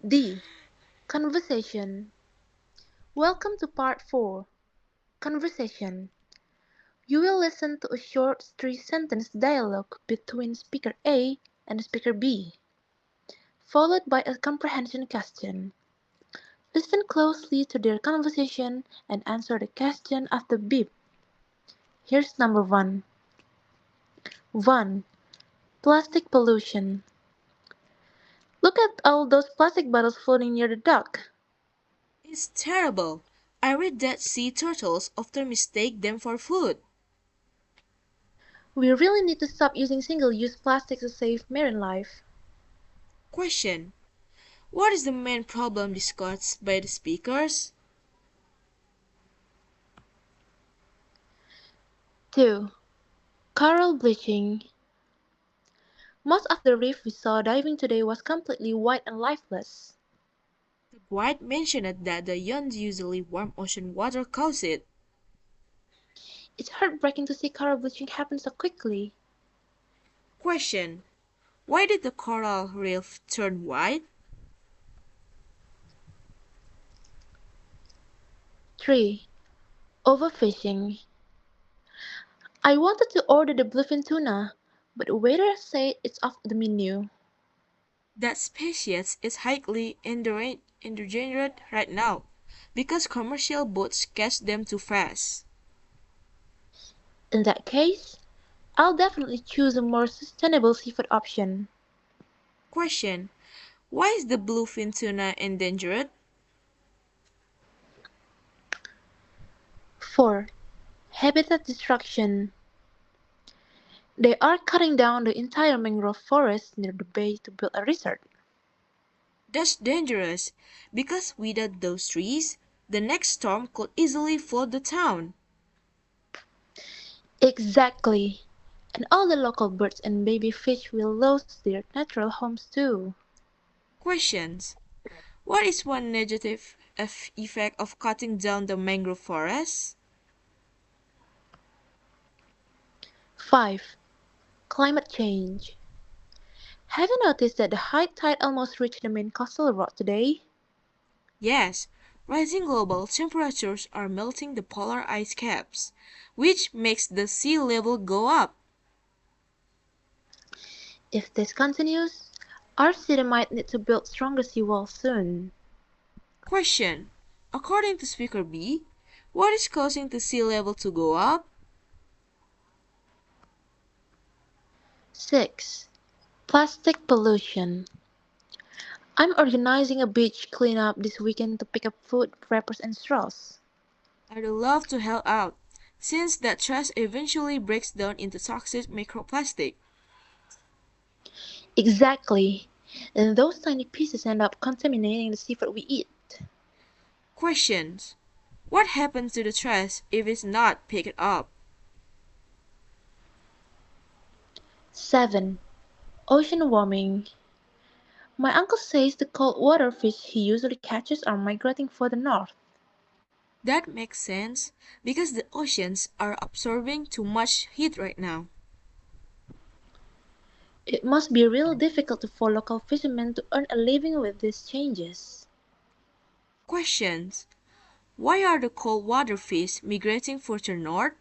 D. Conversation. Welcome to part 4. Conversation. You will listen to a short three-sentence dialogue between speaker A and speaker B, followed by a comprehension question. Listen closely to their conversation and answer the question after beep. Here's number 1. 1. Plastic pollution. Look at all those plastic bottles floating near the dock. It's terrible. I read that sea turtles often mistake them for food. We really need to stop using single-use plastics to save marine life. Question. What is the main problem discussed by the speakers? 2. Coral bleaching. Most of the reef we saw diving today was completely white and lifeless. The guide mentioned that the unusually warm ocean water caused it. It's heartbreaking to see coral bleaching happen so quickly. Question. Why did the coral reef turn white? 3. Overfishing. I wanted to order the bluefin tuna, but the waiter said it's off the menu. That species is highly endangered right now because commercial boats catch them too fast. In that case, I'll definitely choose a more sustainable seafood option. Question. Why is the bluefin tuna endangered? 4. Habitat destruction. They are cutting down the entire mangrove forest near the bay to build a resort. That's dangerous because without those trees, the next storm could easily flood the town. Exactly. And all the local birds and baby fish will lose their natural homes too. Questions. What is one negative effect of cutting down the mangrove forest? 5. Climate change. Have you noticed that the high tide almost reached the main coastal road today? Yes, rising global temperatures are melting the polar ice caps, which makes the sea level go up. If this continues, our city might need to build stronger seawalls soon. Question. According to Speaker B, what is causing the sea level to go up? 6. Plastic pollution. I'm organizing a beach cleanup this weekend to pick up food wrappers and straws. I'd love to help out, since that trash eventually breaks down into toxic microplastic. Exactly. And those tiny pieces end up contaminating the seafood we eat. Questions. What happens to the trash if it's not picked up? 7. Ocean warming. My uncle says the cold water fish he usually catches are migrating further north. That makes sense because the oceans are absorbing too much heat right now. It must be really difficult for local fishermen to earn a living with these changes. Questions. Why are the cold water fish migrating further north?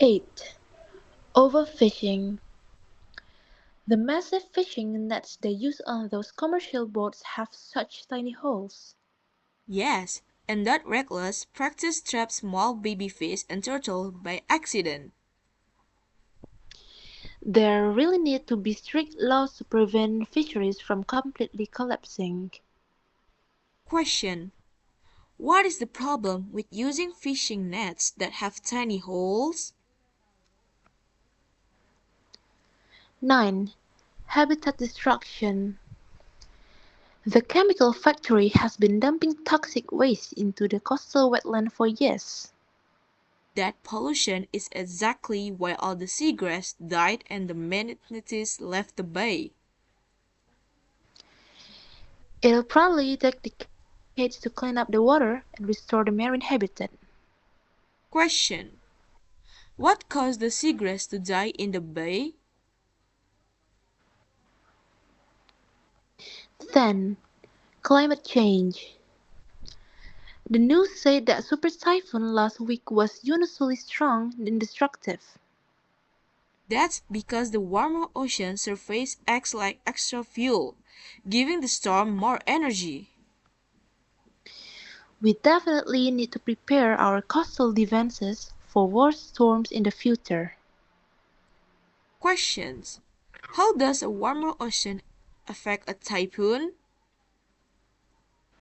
8. Overfishing. The massive fishing nets they use on those commercial boats have such tiny holes. Yes, and that reckless practice traps small baby fish and turtle by accident. There really need to be strict laws to prevent fisheries from completely collapsing. Question. What is the problem with using fishing nets that have tiny holes? 9. Habitat destruction. The chemical factory has been dumping toxic waste into the coastal wetland for years. That pollution is exactly why all the seagrass died and the manatees left the bay. It'll probably take decades to clean up the water and restore the marine habitat. Question. What caused the seagrass to die in the bay? Then, climate change. The news said that super typhoon last week was unusually strong and destructive. That's because the warmer ocean surface acts like extra fuel, giving the storm more energy. We definitely need to prepare our coastal defenses for worse storms in the future. Questions: how does a warmer ocean affect a typhoon?